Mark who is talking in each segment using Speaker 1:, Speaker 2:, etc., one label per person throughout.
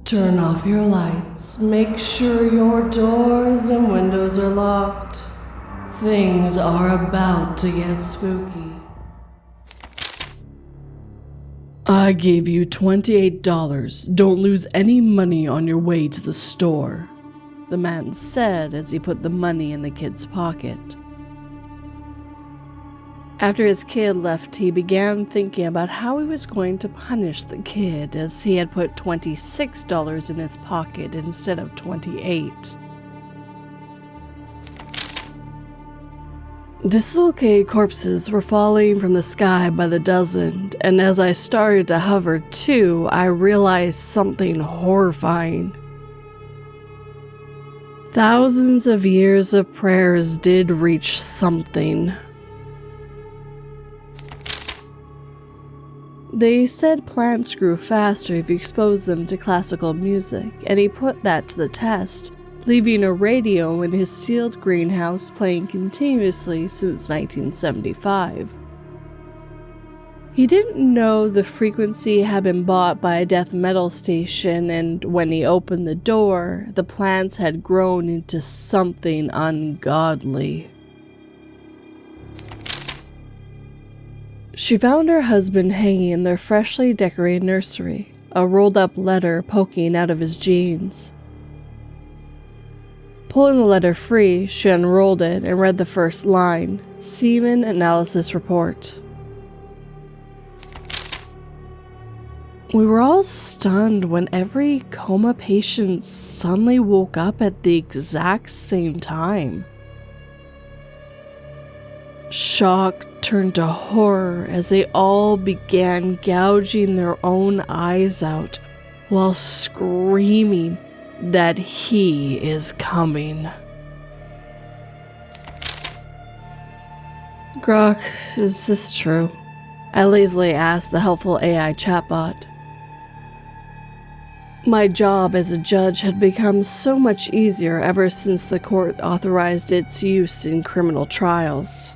Speaker 1: Turn off your lights. Make sure your doors and windows are locked. Things are about to get spooky. I gave you $28. Don't lose any money on your way to the store, the man said as he put the money in the kid's pocket. After his kid left, he began thinking about how he was going to punish the kid, as he had put $26 in his pocket instead of $28. Dislocated corpses were falling from the sky by the dozen, and as I started to hover too, I realized something horrifying. Thousands of years of prayers did reach something. They said plants grew faster if you exposed them to classical music, and he put that to the test, leaving a radio in his sealed greenhouse playing continuously since 1975. He didn't know the frequency had been bought by a death metal station, and when he opened the door, the plants had grown into something ungodly. She found her husband hanging in their freshly decorated nursery, a rolled-up letter poking out of his jeans. Pulling the letter free, she unrolled it and read the first line, Semen Analysis Report. We were all stunned when every coma patient suddenly woke up at the exact same time. Shock turned to horror as they all began gouging their own eyes out while screaming that he is coming. Grok, is this true? I lazily asked the helpful AI chatbot. My job as a judge had become so much easier ever since the court authorized its use in criminal trials.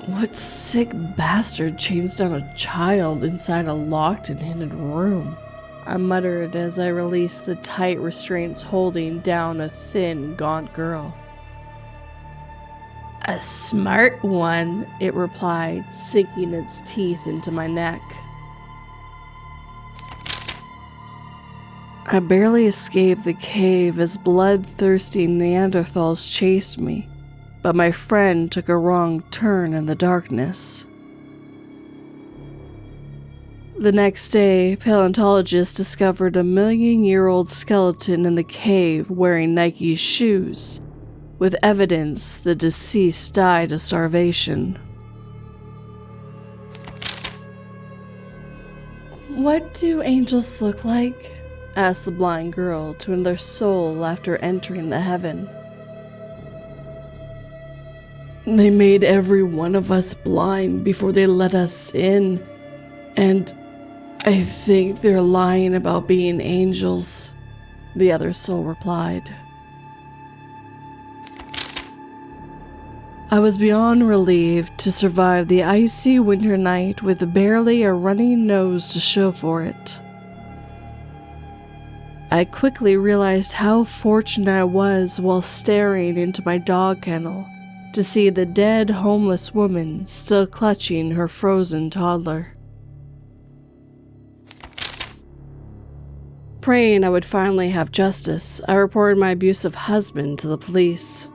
Speaker 1: What sick bastard chains down a child inside a locked and hidden room? I muttered as I released the tight restraints holding down a thin, gaunt girl. A smart one, it replied, sinking its teeth into my neck. I barely escaped the cave as bloodthirsty Neanderthals chased me, but my friend took a wrong turn in the darkness. The next day, paleontologists discovered a million-year-old skeleton in the cave wearing Nike shoes, with evidence the deceased died of starvation. What do angels look like? Asked the blind girl to another soul after entering the heaven. They made every one of us blind before they let us in, and I think they're lying about being angels, the other soul replied. I was beyond relieved to survive the icy winter night with barely a running nose to show for it. I quickly realized how fortunate I was while staring into my dog kennel to see the dead homeless woman still clutching her frozen toddler. Praying I would finally have justice, I reported my abusive husband to the police.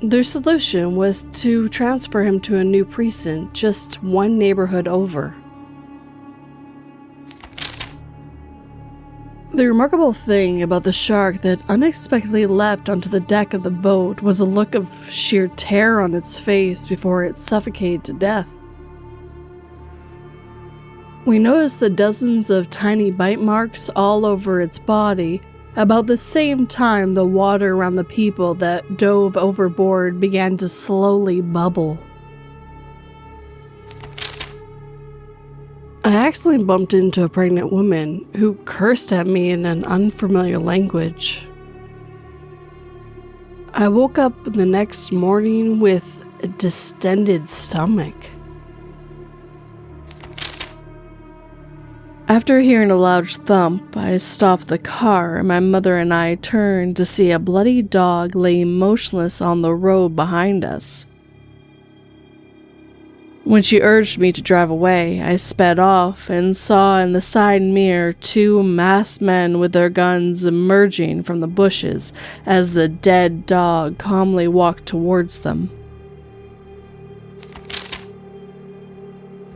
Speaker 1: Their solution was to transfer him to a new precinct just one neighborhood over. The remarkable thing about the shark that unexpectedly leapt onto the deck of the boat was a look of sheer terror on its face before it suffocated to death. We noticed the dozens of tiny bite marks all over its body. About the same time, the water around the people that dove overboard began to slowly bubble. I accidentally bumped into a pregnant woman who cursed at me in an unfamiliar language. I woke up the next morning with a distended stomach. After hearing a loud thump, I stopped the car and my mother and I turned to see a bloody dog lay motionless on the road behind us. When she urged me to drive away, I sped off and saw in the side mirror 2 masked men with their guns emerging from the bushes as the dead dog calmly walked towards them.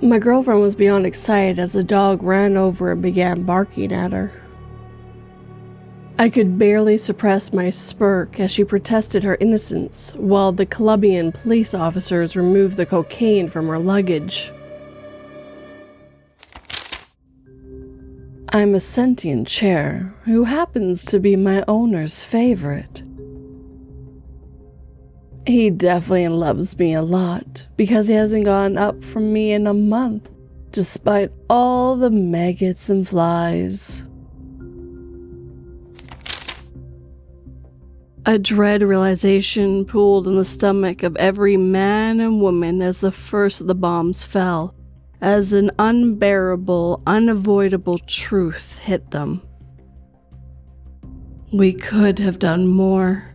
Speaker 1: My girlfriend was beyond excited as the dog ran over and began barking at her. I could barely suppress my smirk as she protested her innocence, while the Colombian police officers removed the cocaine from her luggage. I'm a sentient chair who happens to be my owner's favorite. He definitely loves me a lot because he hasn't gone up from me in a month, despite all the maggots and flies. A dread realization pooled in the stomach of every man and woman as the first of the bombs fell, as an unbearable, unavoidable truth hit them. We could have done more.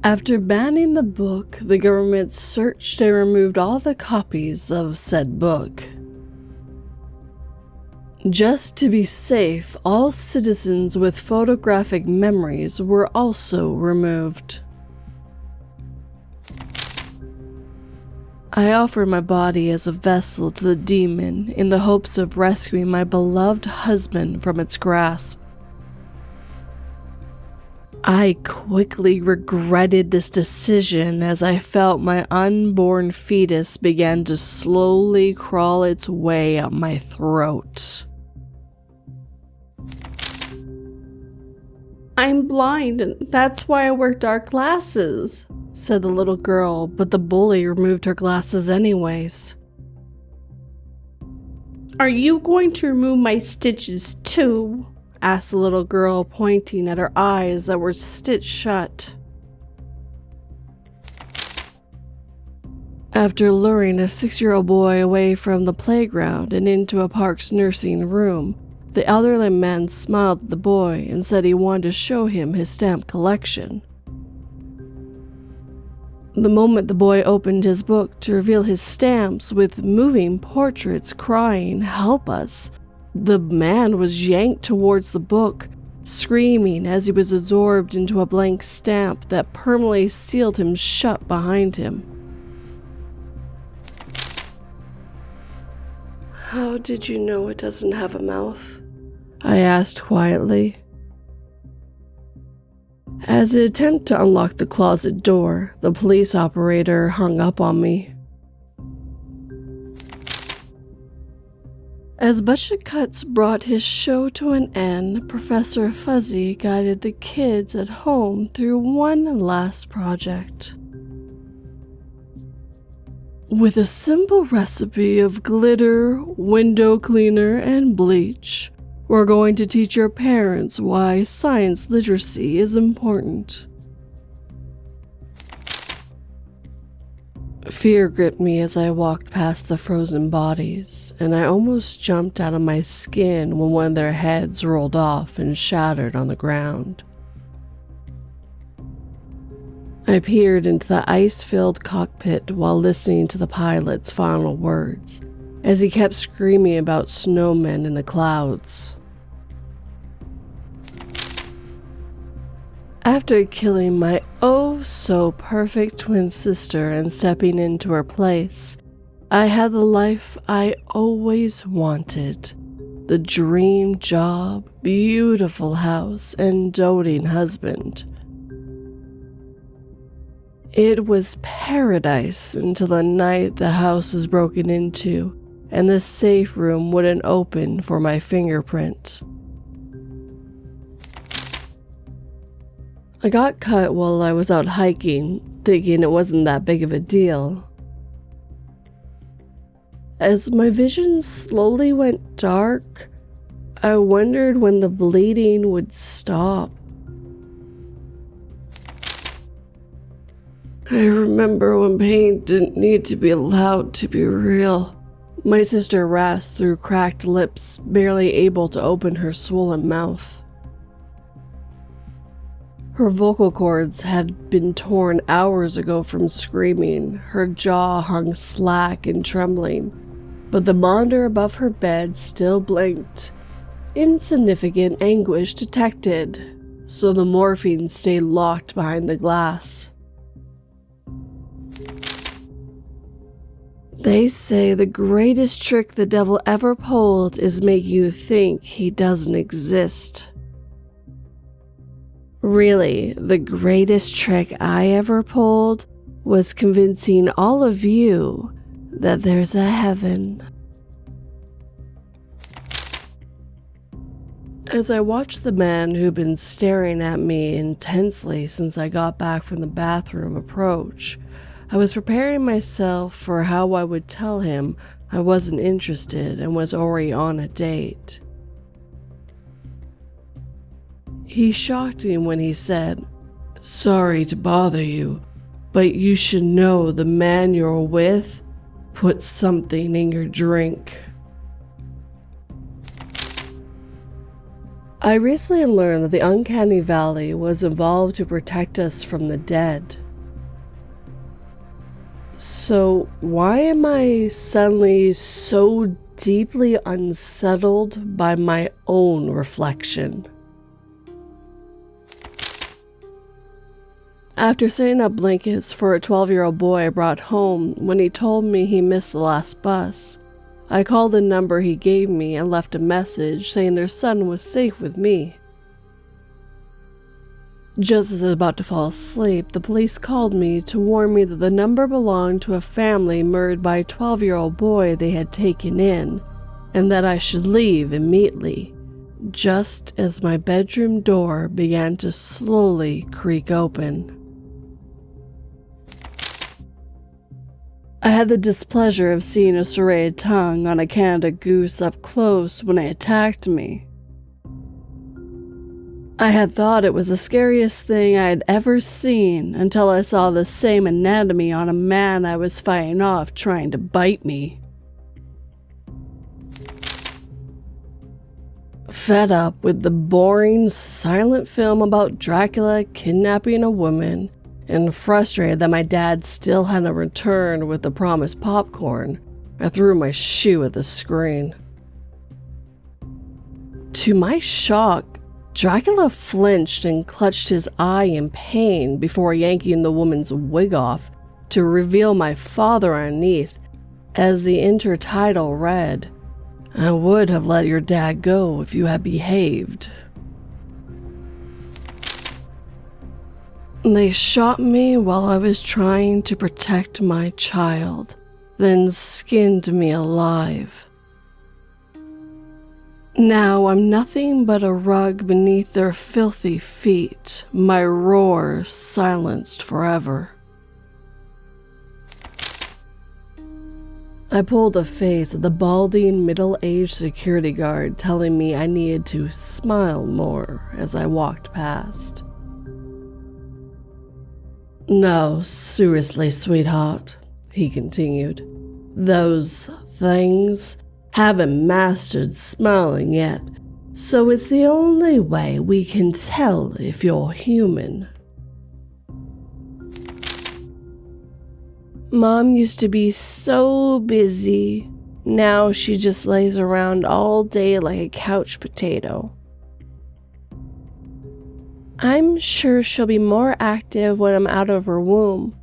Speaker 1: After banning the book, the government searched and removed all the copies of said book. Just to be safe, all citizens with photographic memories were also removed. I offered my body as a vessel to the demon in the hopes of rescuing my beloved husband from its grasp. I quickly regretted this decision as I felt my unborn fetus began to slowly crawl its way up my throat. I'm blind, and that's why I wear dark glasses, said the little girl, but the bully removed her glasses anyways. Are you going to remove my stitches too? Asked the little girl, pointing at her eyes that were stitched shut. After luring a 6-year-old boy away from the playground and into a park's nursing room, the elderly man smiled at the boy and said he wanted to show him his stamp collection. The moment the boy opened his book to reveal his stamps with moving portraits crying, "Help us," the man was yanked towards the book, screaming as he was absorbed into a blank stamp that permanently sealed him shut behind him. How did you know it doesn't have a mouth? I asked quietly. As I attempted to unlock the closet door, the police operator hung up on me. As budget cuts brought his show to an end, Professor Fuzzy guided the kids at home through one last project. With a simple recipe of glitter, window cleaner, and bleach, we're going to teach your parents why science literacy is important. Fear gripped me as I walked past the frozen bodies, and I almost jumped out of my skin when one of their heads rolled off and shattered on the ground. I peered into the ice-filled cockpit while listening to the pilot's final words, as he kept screaming about snowmen in the clouds. After killing my oh-so-perfect twin sister and stepping into her place, I had the life I always wanted. The dream job, beautiful house, and doting husband. It was paradise until the night the house was broken into and the safe room wouldn't open for my fingerprint. I got cut while I was out hiking, thinking it wasn't that big of a deal. As my vision slowly went dark, I wondered when the bleeding would stop. I remember when pain didn't need to be allowed to be real. My sister rasped through cracked lips, barely able to open her swollen mouth. Her vocal cords had been torn hours ago from screaming, her jaw hung slack and trembling, but the monitor above her bed still blinked. Insignificant anguish detected, so the morphine stayed locked behind the glass. They say the greatest trick the devil ever pulled is make you think he doesn't exist. Really, the greatest trick I ever pulled was convincing all of you that there's a heaven. As I watched the man who'd been staring at me intensely since I got back from the bathroom approach, I was preparing myself for how I would tell him I wasn't interested and was already on a date. He shocked me when he said, "Sorry to bother you, but you should know the man you're with put something in your drink." I recently learned that the uncanny valley was involved to protect us from the dead. So why am I suddenly so deeply unsettled by my own reflection? After setting up blankets for a 12-year-old boy I brought home when he told me he missed the last bus, I called the number he gave me and left a message saying their son was safe with me. Just as I was about to fall asleep, the police called me to warn me that the number belonged to a family murdered by a 12-year-old boy they had taken in, and that I should leave immediately, just as my bedroom door began to slowly creak open. I had the displeasure of seeing a serrated tongue on a Canada goose up close when it attacked me. I had thought it was the scariest thing I had ever seen until I saw the same anatomy on a man I was fighting off trying to bite me. Fed up with the boring, silent film about Dracula kidnapping a woman, and frustrated that my dad still hadn't returned with the promised popcorn, I threw my shoe at the screen. To my shock, Dracula flinched and clutched his eye in pain before yanking the woman's wig off to reveal my father underneath, as the intertitle read, "I would have let your dad go if you had behaved." They shot me while I was trying to protect my child, then skinned me alive. Now I'm nothing but a rug beneath their filthy feet, my roar silenced forever. I pulled a face at the balding, middle-aged security guard telling me I needed to smile more as I walked past. "No, seriously, sweetheart," he continued. "Those things haven't mastered smiling yet, so it's the only way we can tell if you're human." Mom used to be so busy. Now she just lays around all day like a couch potato. I'm sure she'll be more active when I'm out of her womb,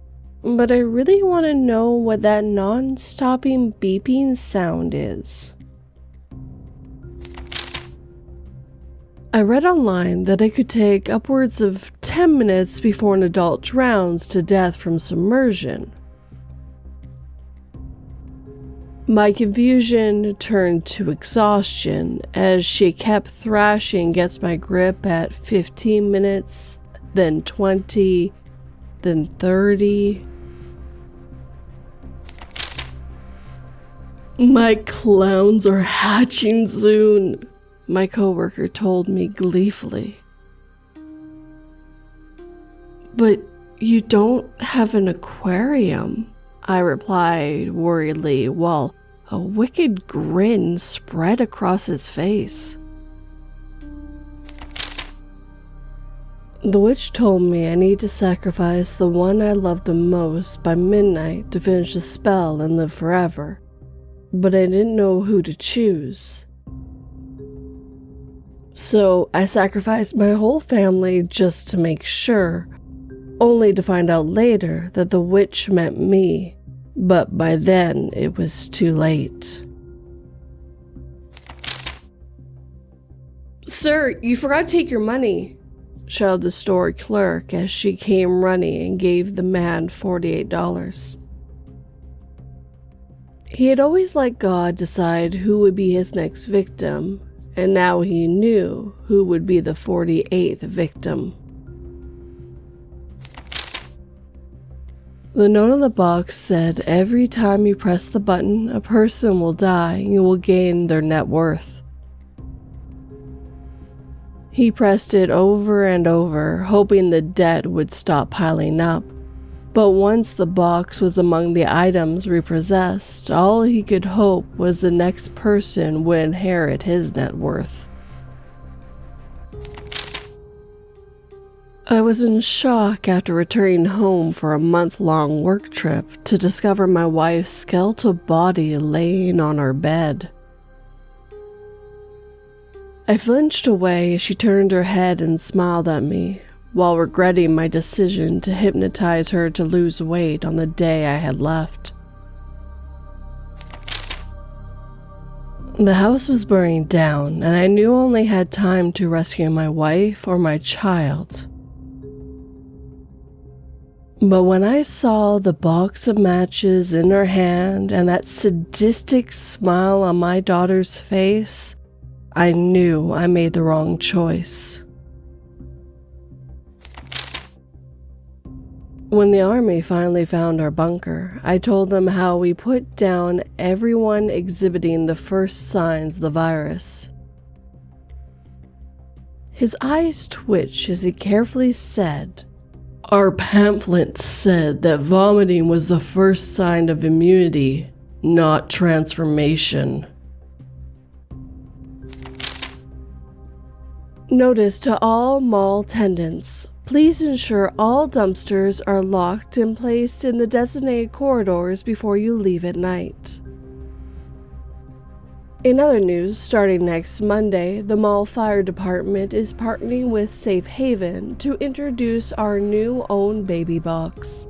Speaker 1: but I really want to know what that non-stopping beeping sound is. I read online that it could take upwards of 10 minutes before an adult drowns to death from submersion. My confusion turned to exhaustion as she kept thrashing against my grip at 15 minutes, then 20, then 30. "My clowns are hatching soon," my coworker told me gleefully. "But you don't have an aquarium," I replied worriedly while a wicked grin spread across his face. The witch told me I need to sacrifice the one I love the most by midnight to finish the spell and live forever, but I didn't know who to choose. So I sacrificed my whole family just to make sure, only to find out later that the witch meant me, but by then it was too late. "Sir, you forgot to take your money," shouted the store clerk as she came running and gave the man $48. He had always let God decide who would be his next victim, and now he knew who would be the 48th victim. The note on the box said every time you press the button, a person will die and you will gain their net worth. He pressed it over and over, hoping the debt would stop piling up. But once the box was among the items repossessed, all he could hope was the next person would inherit his net worth. I was in shock after returning home for a month-long work trip to discover my wife's skeletal body laying on our bed. I flinched away as she turned her head and smiled at me, while regretting my decision to hypnotize her to lose weight on the day I had left. The house was burning down, and I knew I only had time to rescue my wife or my child. But when I saw the box of matches in her hand and that sadistic smile on my daughter's face, I knew I made the wrong choice. When the army finally found our bunker, I told them how we put down everyone exhibiting the first signs of the virus. His eyes twitched as he carefully said, "Our pamphlet said that vomiting was the first sign of immunity, not transformation." Notice to all mall attendants, please ensure all dumpsters are locked and placed in the designated corridors before you leave at night. In other news, starting next Monday, the mall fire department is partnering with Safe Haven to introduce our new own baby box.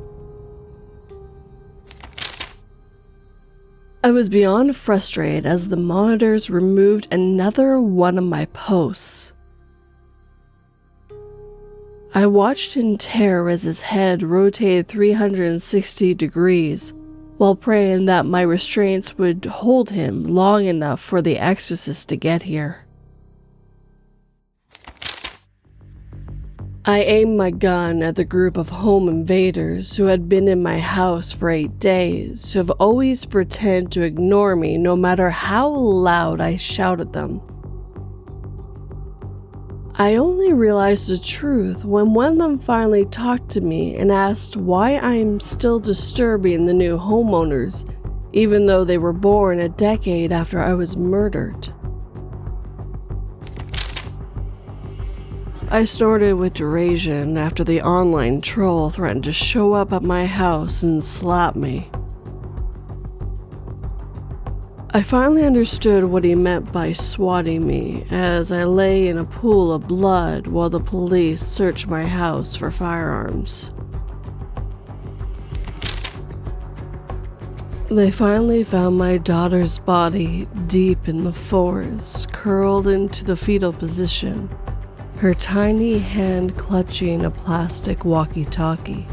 Speaker 1: I was beyond frustrated as the monitors removed another one of my posts. I watched in terror as his head rotated 360 degrees, while praying that my restraints would hold him long enough for the exorcist to get here. I aimed my gun at the group of home invaders who had been in my house for 8 days, who have always pretended to ignore me no matter how loud I shouted at them. I only realized the truth when one of them finally talked to me and asked why I'm still disturbing the new homeowners, even though they were born a decade after I was murdered. I snorted with derision after the online troll threatened to show up at my house and slap me. I finally understood what he meant by swatting me as I lay in a pool of blood while the police searched my house for firearms. They finally found my daughter's body deep in the forest, curled into the fetal position, her tiny hand clutching a plastic walkie-talkie.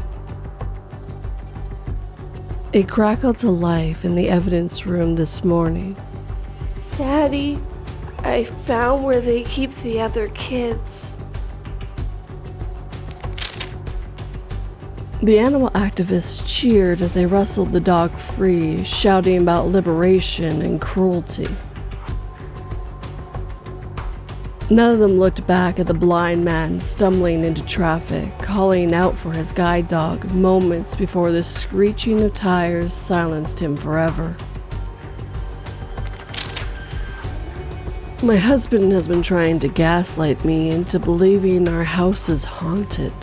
Speaker 1: It crackled to life in the evidence room this morning. "Daddy, I found where they keep the other kids." The animal activists cheered as they wrestled the dog free, shouting about liberation and cruelty. None of them looked back at the blind man stumbling into traffic, calling out for his guide dog moments before the screeching of tires silenced him forever. My husband has been trying to gaslight me into believing our house is haunted.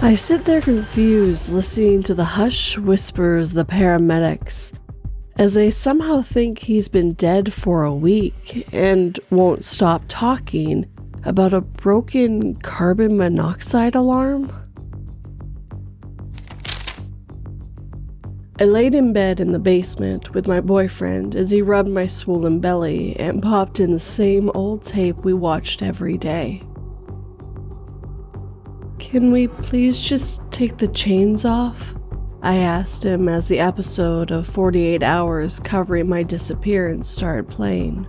Speaker 1: I sit there confused, listening to the hushed whispers of the paramedics, as they somehow think he's been dead for a week and won't stop talking about a broken carbon monoxide alarm. I laid in bed in the basement with my boyfriend as he rubbed my swollen belly and popped in the same old tape we watched every day. "Can we please just take the chains off?" I asked him as the episode of 48 Hours covering my disappearance started playing.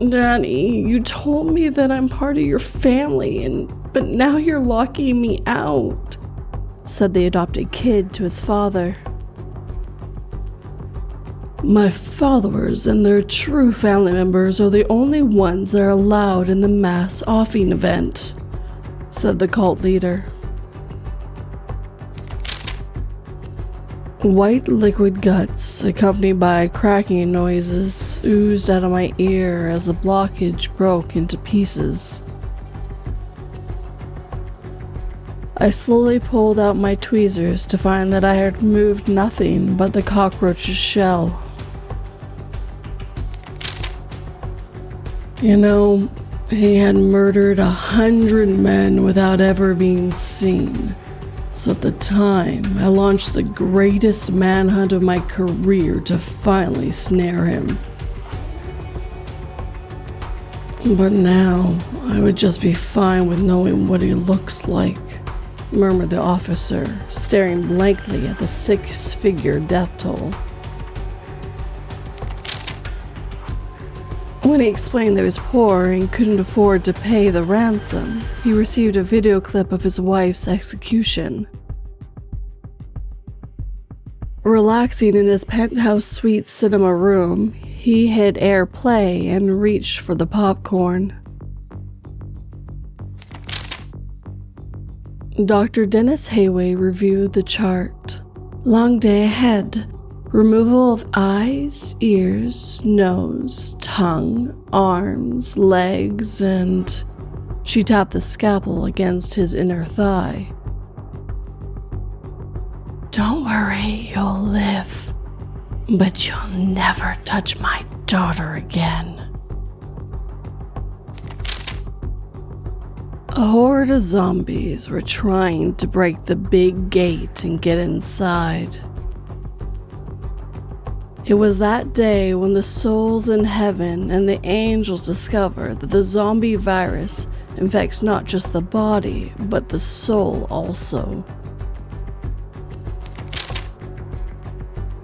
Speaker 1: "Daddy, you told me that I'm part of your family, but now you're locking me out," said the adopted kid to his father. "My followers and their true family members are the only ones that are allowed in the mass offing event," said the cult leader. White liquid guts, accompanied by cracking noises, oozed out of my ear as the blockage broke into pieces. I slowly pulled out my tweezers to find that I had removed nothing but the cockroach's shell. You know, he had murdered 100 men without ever being seen. So at the time, I launched the greatest manhunt of my career to finally snare him. But now, I would just be fine with knowing what he looks like, murmured the officer, staring blankly at the 6-figure death toll. When he explained that he was poor and couldn't afford to pay the ransom, he received a video clip of his wife's execution. Relaxing in his penthouse suite cinema room, he hit AirPlay and reached for the popcorn. Dr. Dennis Hayway reviewed the chart. Long day ahead. Removal of eyes, ears, nose, tongue, arms, legs, and... She tapped the scalpel against his inner thigh. "Don't worry, you'll live. But you'll never touch my daughter again." A horde of zombies were trying to break the big gate and get inside. It was that day when the souls in heaven and the angels discovered that the zombie virus infects not just the body, but the soul also.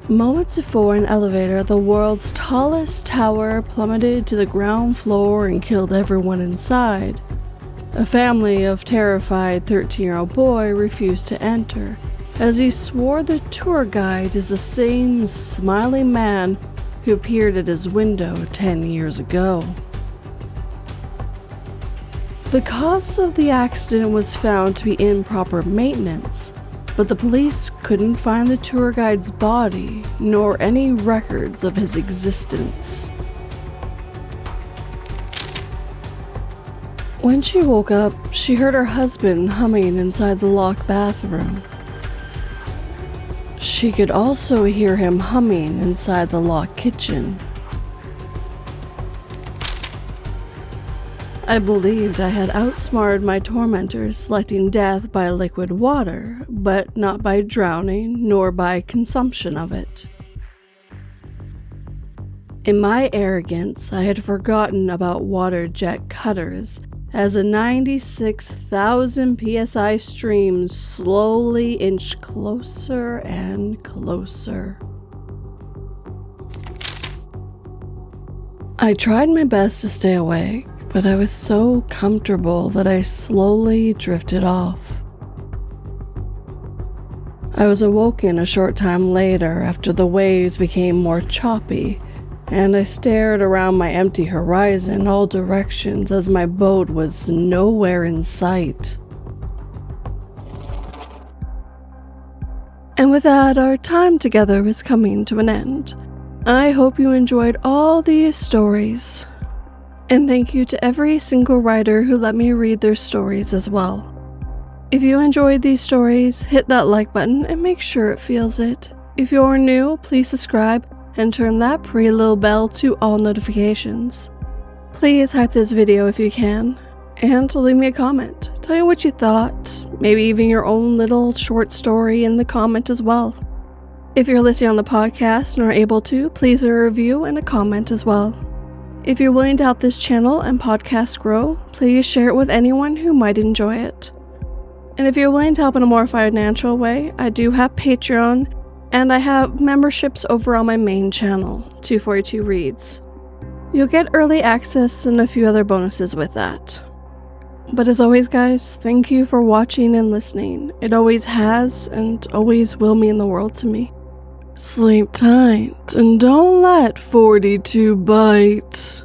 Speaker 1: Moments before, an elevator at the world's tallest tower plummeted to the ground floor and killed everyone inside. A family of terrified 13-year-old boy refused to enter, as he swore the tour guide is the same smiling man who appeared at his window 10 years ago. The cause of the accident was found to be improper maintenance, but the police couldn't find the tour guide's body, nor any records of his existence. When she woke up, she heard her husband humming inside the locked bathroom. She could also hear him humming inside the locked kitchen. I believed I had outsmarted my tormentors, selecting death by liquid water, but not by drowning nor by consumption of it. In my arrogance, I had forgotten about water jet cutters as a 96,000 psi stream slowly inched closer and closer. I tried my best to stay awake, but I was so comfortable that I slowly drifted off. I was awoken a short time later after the waves became more choppy, and I stared around my empty horizon all directions as my boat was nowhere in sight. And with that, our time together is coming to an end. I hope you enjoyed all these stories. And thank you to every single writer who let me read their stories as well. If you enjoyed these stories, hit that like button and make sure it feels it. If you're new, please subscribe and turn that pretty little bell to all notifications. Please hype this video if you can, and leave me a comment. Tell me what you thought, maybe even your own little short story in the comment as well. If you're listening on the podcast and are able to, please leave a review and a comment as well. If you're willing to help this channel and podcast grow, please share it with anyone who might enjoy it. And if you're willing to help in a more financial way, I do have Patreon, and I have memberships over on my main channel, 242 Reads. You'll get early access and a few other bonuses with that. But as always, guys, thank you for watching and listening. It always has and always will mean the world to me. Sleep tight and don't let 42 bite.